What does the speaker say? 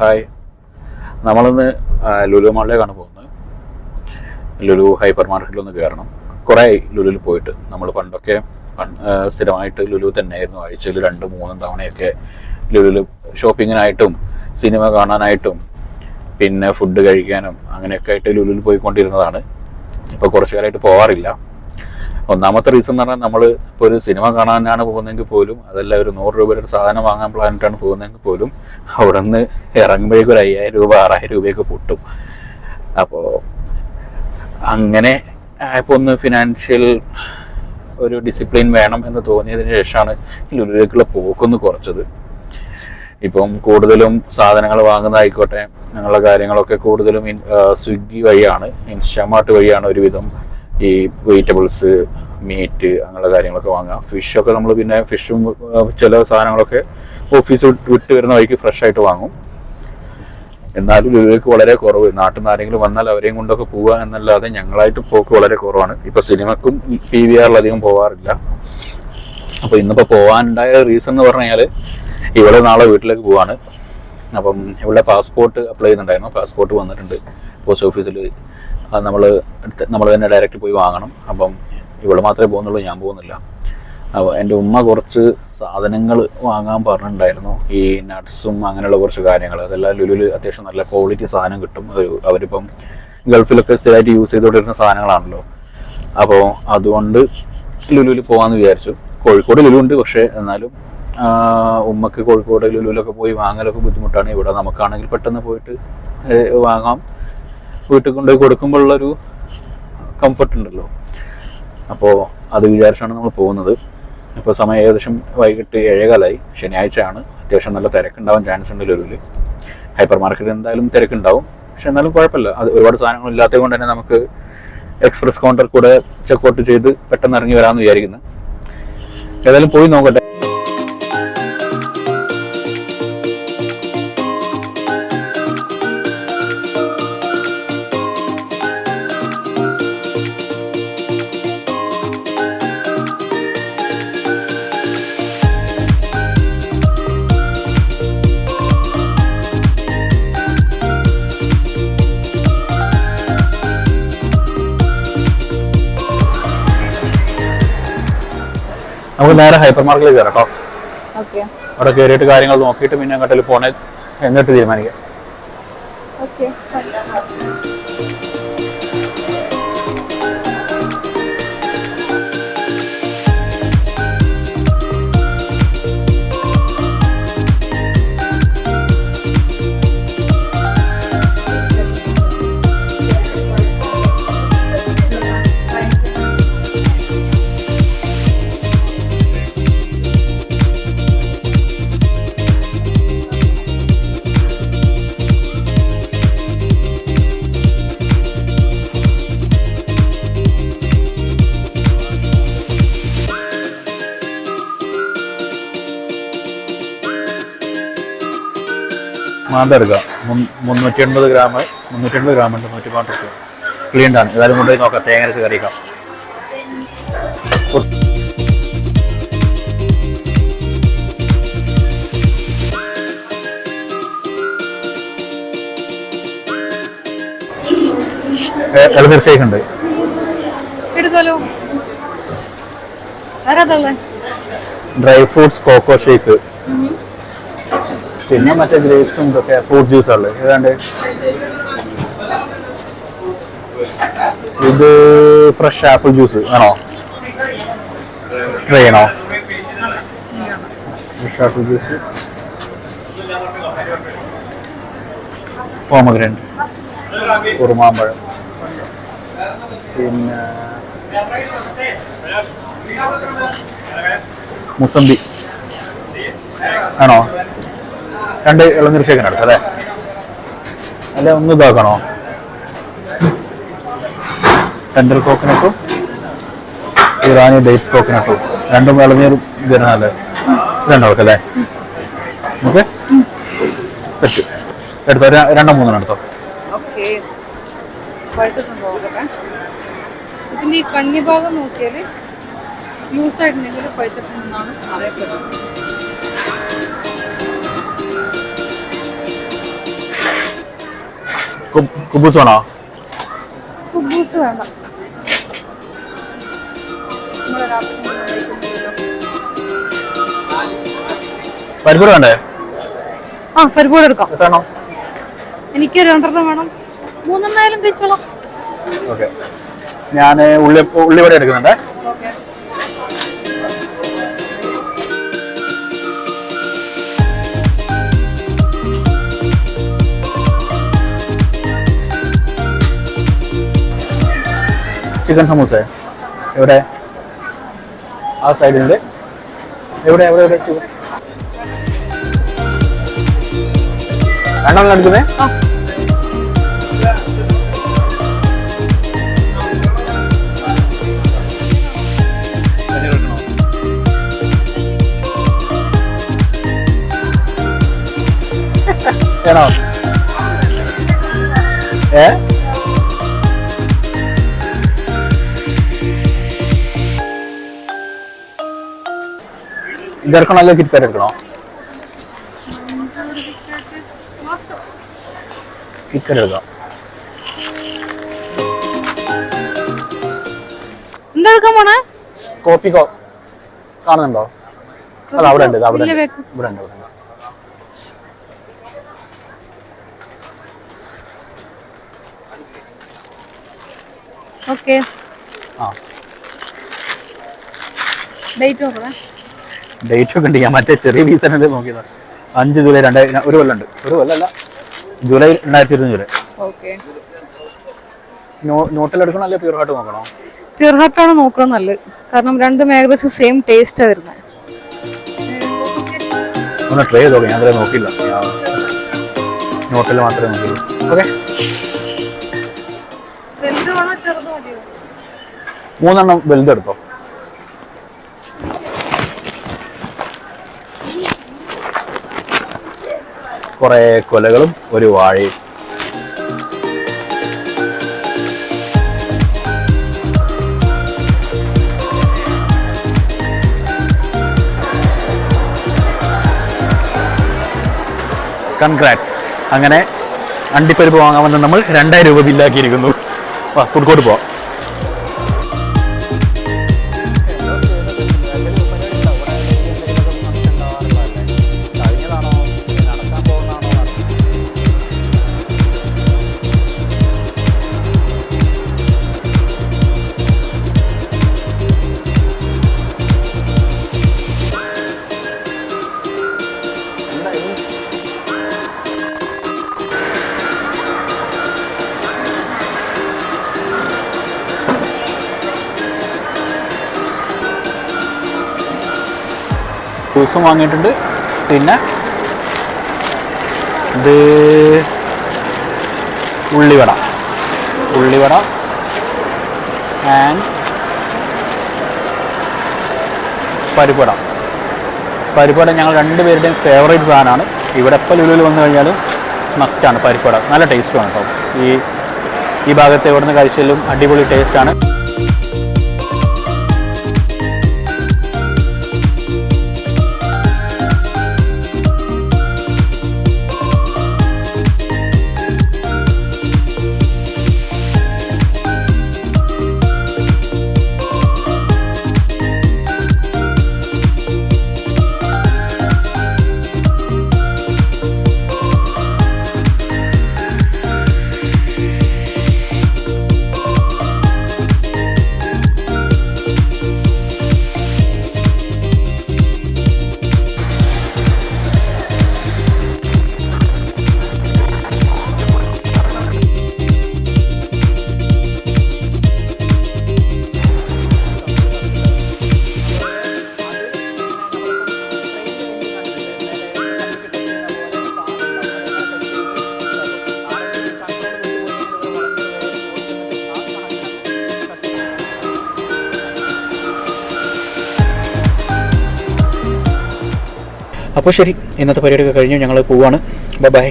Hi, നമ്മളിന്ന് ലുലു മാളിലേക്കാണ് പോകുന്നത്. Lulu hyper മാർക്കറ്റിലൊന്ന് കയറണം. കുറേ ലുലുവിൽ പോയിട്ട് നമ്മൾ പണ്ടൊക്കെ സ്ഥിരമായിട്ട് ലുലു തന്നെയായിരുന്നു. ആഴ്ചയിൽ 2-3 തവണയൊക്കെ ലുലുവിൽ ഷോപ്പിങ്ങിനായിട്ടും സിനിമ കാണാനായിട്ടും പിന്നെ ഫുഡ് കഴിക്കാനും അങ്ങനെയൊക്കെ ആയിട്ട് ലുലുവിൽ പോയിക്കൊണ്ടിരുന്നതാണ്. ഇപ്പോൾ കുറച്ച് കാലമായിട്ട് പോകാറില്ല. ഒന്നാമത്തെ റീസൺ എന്ന് പറഞ്ഞാൽ നമ്മൾ ഇപ്പോൾ ഒരു സിനിമ കാണാനാണ് പോകുന്നതെങ്കിൽ പോലും, അതല്ല ഒരു 100 രൂപയുടെ ഒരു സാധനം വാങ്ങാൻ പ്ലാനിട്ടാണ് പോകുന്നതെങ്കിൽ പോലും അവിടെ നിന്ന് ഇറങ്ങുമ്പോഴേക്കും ഒരു 5000 രൂപ 6000 രൂപയൊക്കെ പൊട്ടും. അപ്പോൾ അങ്ങനെ ആയപ്പോൾ ഒന്ന് ഫിനാൻഷ്യൽ ഒരു ഡിസിപ്ലിൻ വേണം എന്ന് തോന്നിയതിന് ശേഷമാണ് ലുലുവിലേക്കുള്ള പോക്കൊന്ന് കുറച്ചത്. ഇപ്പം കൂടുതലും സാധനങ്ങൾ വാങ്ങുന്നതായിക്കോട്ടെ, അങ്ങനെയുള്ള കാര്യങ്ങളൊക്കെ കൂടുതലും സ്വിഗ്ഗി വഴിയാണ്, ഇൻസ്റ്റാമാർട്ട് വഴിയാണ് ഒരുവിധം ഈ വെജിറ്റബിൾസ്, മീറ്റ് അങ്ങനെയുള്ള കാര്യങ്ങളൊക്കെ വാങ്ങുക. ഫിഷൊക്കെ നമ്മൾ പിന്നെ ഫിഷും ചില സാധനങ്ങളൊക്കെ ഓഫീസ് വിട്ട് വരുന്ന വഴിക്ക് ഫ്രഷ് ആയിട്ട് വാങ്ങും. എന്നാലും ലുലുവിലേക്ക് വളരെ കുറവ്. നാട്ടിൽ നിന്ന് ആരെങ്കിലും വന്നാൽ അവരെയും കൊണ്ടൊക്കെ പോവുക എന്നല്ലാതെ ഞങ്ങളായിട്ട് പോക്ക് വളരെ കുറവാണ്. ഇപ്പോൾ സിനിമക്കും PVRലധികം പോകാറില്ല. അപ്പോൾ ഇന്നിപ്പോൾ പോകാനുണ്ടായ റീസൺ എന്ന് പറഞ്ഞു കഴിഞ്ഞാൽ, ഇവിടെ നാളെ വീട്ടിലേക്ക് പോവാണ്. അപ്പം ഇവിടെ പാസ്പോർട്ട് അപ്ലൈ ചെയ്യുന്നുണ്ടായിരുന്നു. പാസ്പോർട്ട് വന്നിട്ടുണ്ട് പോസ്റ്റ് ഓഫീസിൽ. നമ്മൾ തന്നെ ഡയറക്റ്റ് പോയി വാങ്ങണം. അപ്പം ഇവിടെ മാത്രമേ പോകുന്നുള്ളൂ, ഞാൻ പോകുന്നില്ല. അപ്പോൾ എൻ്റെ ഉമ്മ കുറച്ച് സാധനങ്ങൾ വാങ്ങാൻ പറഞ്ഞിട്ടുണ്ടായിരുന്നു. ഈ നട്ട്സും അങ്ങനെയുള്ള കുറച്ച് കാര്യങ്ങൾ. അതെല്ലാം ലുലുവിൽ അത്യാവശ്യം നല്ല ക്വാളിറ്റി സാധനം കിട്ടും. അവരിപ്പം ഗൾഫിലൊക്കെ സ്ഥിരമായിട്ട് യൂസ് ചെയ്തുകൊണ്ടിരുന്ന സാധനങ്ങളാണല്ലോ. അപ്പോൾ അതുകൊണ്ട് ലുലുവിൽ പോകാമെന്ന് വിചാരിച്ചു. കോഴിക്കോട് ലുലു ഉണ്ട്, പക്ഷേ എന്നാലും ഉമ്മക്ക് കോഴിക്കോട് ലുലുവിലൊക്കെ പോയി വാങ്ങലൊക്കെ ബുദ്ധിമുട്ടാണ്. ഇവിടെ നമുക്കാണെങ്കിൽ പെട്ടെന്ന് പോയിട്ട് വാങ്ങാം. വീട്ടിൽ കൊണ്ടുപോയി കൊടുക്കുമ്പോഴുള്ളൊരു കംഫർട്ട് ഉണ്ടല്ലോ. അപ്പോൾ അത് വിചാരിച്ചാണ് നമ്മൾ പോകുന്നത്. ഇപ്പോൾ സമയം ഏകദേശം വൈകിട്ട് 7:15. ശനിയാഴ്ചയാണ്. അത്യാവശ്യം നല്ല തിരക്കുണ്ടാവാൻ ചാൻസ് ഉണ്ട് ലുലുവിൽ. ഹൈപ്പർ മാർക്കറ്റിൽ എന്തായാലും തിരക്കുണ്ടാവും, പക്ഷെ എന്നാലും കുഴപ്പമില്ല. അത് ഒരുപാട് സാധനങ്ങൾ ഇല്ലാത്തത് കൊണ്ട് തന്നെ നമുക്ക് എക്സ്പ്രസ് കൗണ്ടർ കൂടെ ചെക്കൗട്ട് ചെയ്ത് പെട്ടെന്ന് ഇറങ്ങി വരാമെന്ന് വിചാരിക്കുന്നു. ഏതായാലും പോയി നോക്കട്ടെ. നമുക്ക് നേരെ ഹൈപ്പർ മാർക്കറ്റിൽ കയറാം. അവിടെ കയറിയിട്ട് കാര്യങ്ങൾ നോക്കിയിട്ട് പിന്നെ അങ്ങോട്ട് പോണേ എന്നിട്ട് തീരുമാനിക്കാം. മാന്ത എടുക്കാം. 380 ഗ്രാം ഉണ്ട്. 150 രൂപ ക്ലീൻഡാണ്. ഏതായാലും കൊണ്ടുപോയി നോക്കാം. തേങ്ങ അരച്ച് കറിയിക്കാം. ഇളനീർ ഷേക്ക് ഉണ്ട്. ഡ്രൈ ഫ്രൂട്ട്സ് കോക്കോ ഷേക്ക്, പിന്നെ മറ്റേ ഗ്രേപ്സും ഇതൊക്കെ ഫ്രൂട്ട് ജ്യൂസാണ്. ഏതാണ്ട് ഇത് ഫ്രഷ് ആപ്പിൾ ജ്യൂസ് ആണോ? ട്രൈ ചെയ്യണോ? ഫ്രഷ് ആപ്പിൾ ജ്യൂസ്, പോമഗ്രനേറ്റ്, ഉറുമാമ്പഴം, പിന്നെ മുസമ്പി ആണോ? 2 ഇളനീർ ഷേക്കിന് എടുക്കാം അല്ലേ? അല്ല, ഒന്ന് ഇതാക്കണോ? ടെൻഡർ കോക്കനട്ടും ഇറാനി ഡേറ്റ്സ് കോക്കനട്ടും 2 ഇളനീർ തരണല്ലേ? ഇതുണ്ടാവും അല്ലേ? Okay, set. എടുത്തോ, 2-3 എടുത്തോ. ഇതിന്റെ ഈ കണ്ണി ഭാഗം നോക്കിയാൽ ലൂസായിട്ടുണ്ടെങ്കിൽ പൈത്തട്ടുണ്ടെന്നാണ് അറിയപ്പെടുന്നത്. കുബൂസ് വേണോ? കുബൂസ് വേണ്ട. പരിപ്പൂട വേണ്ടേ? ആ പരിപ്പൂട എടുക്കാം. എത്രയാണോ? എനിക്ക് 2 വേണം. 3 കഴിച്ചോളാം. ഓക്കെ, ഞാൻ ഉള്ളിവട എടുക്കുന്നുണ്ട്. ചിക്കൻ സമൂസ എവിടെ? ആ സൈഡിലുണ്ട്. എവിടെ എവിടെ എവിടെ ചിക്കൻ? രണ്ടെണ്ണം എടുക്കുന്നേ? വേണോ? ഇതെടുക്കണല്ലോ, കിറ്റ്കാറ്റ് എടുക്കണോ? കിറ്റ്കാറ്റ് എടുക്കാം. എന്തെടുക്കാൻ പോണേ? കോപ്പിക്കോ കാണുന്നുണ്ടോ? അല്ല അവിടെ ഉണ്ട്, അവിടെ ഉണ്ട്, ഇവിടെ ഉണ്ട്. ഓക്കെ. ആ ഡേറ്റ് നോക്കണേ. ഡേറ്റ് ഒക്കെ ഉണ്ട്. ഞാൻ മറ്റേ ചെറിയ പീസല്ലേ നോക്കിയതാണ്. 5 ജൂലൈ 2000. ഒരു കൊല്ലം ഉണ്ട്. ഒരു കൊല്ലമല്ല, ജൂലൈ 2021. ഓക്കെ. നോട്ടിൽ എടുക്കണോ അല്ലെ പ്യൂർ ഹാർട്ട് നോക്കണോ? പ്യൂർ ഹാർട്ട് ആണ് നോക്കണം നല്ലത്. കാരണം രണ്ടും ഏകദേശം സെയിം ടേസ്റ്റാണ് വരുന്നത്. ഒന്ന് ട്രൈ ചെയ്ത് നോക്കാം. ഞാൻ അതിലെ നോക്കില്ല, നോട്ടിൽ മാത്രമേ നോക്കിയുള്ളൂ. ഓക്കെ, 3 വലുതെടുത്തോ. കുറെ കൊലകളും ഒരു വാഴയും. കൺഗ്രാറ്റ്സ്. അങ്ങനെ അണ്ടിപ്പരിപ്പ് വാങ്ങാൻ വന്ന് നമ്മൾ 2000 രൂപ ബില്ലാക്കിയിരിക്കുന്നു. ഫുഡ് കോർട്ട് പോവാം. ജ്യൂസും വാങ്ങിയിട്ടുണ്ട്. പിന്നെ ഇത് ഉള്ളിവട ആൻഡ് പരിപ്പുവട ഞങ്ങൾ 2 പേരുടെയും ഫേവറേറ്റ് സാധനമാണ്. ഇവിടെ എപ്പോൾ ലുലുവിൽ വന്നു കഴിഞ്ഞാലും മസ്റ്റാണ് പരിപ്പുവട. നല്ല ടേസ്റ്റുമാണ് കേട്ടോ. ഈ ഭാഗത്ത് എവിടെ നിന്ന് കഴിച്ചാലും അടിപൊളി ടേസ്റ്റാണ്. അപ്പോൾ ശരി, ഇന്നത്തെ പരിപാടിയൊക്കെ കഴിഞ്ഞു. ഞങ്ങൾ പോവാണ്. ബൈ.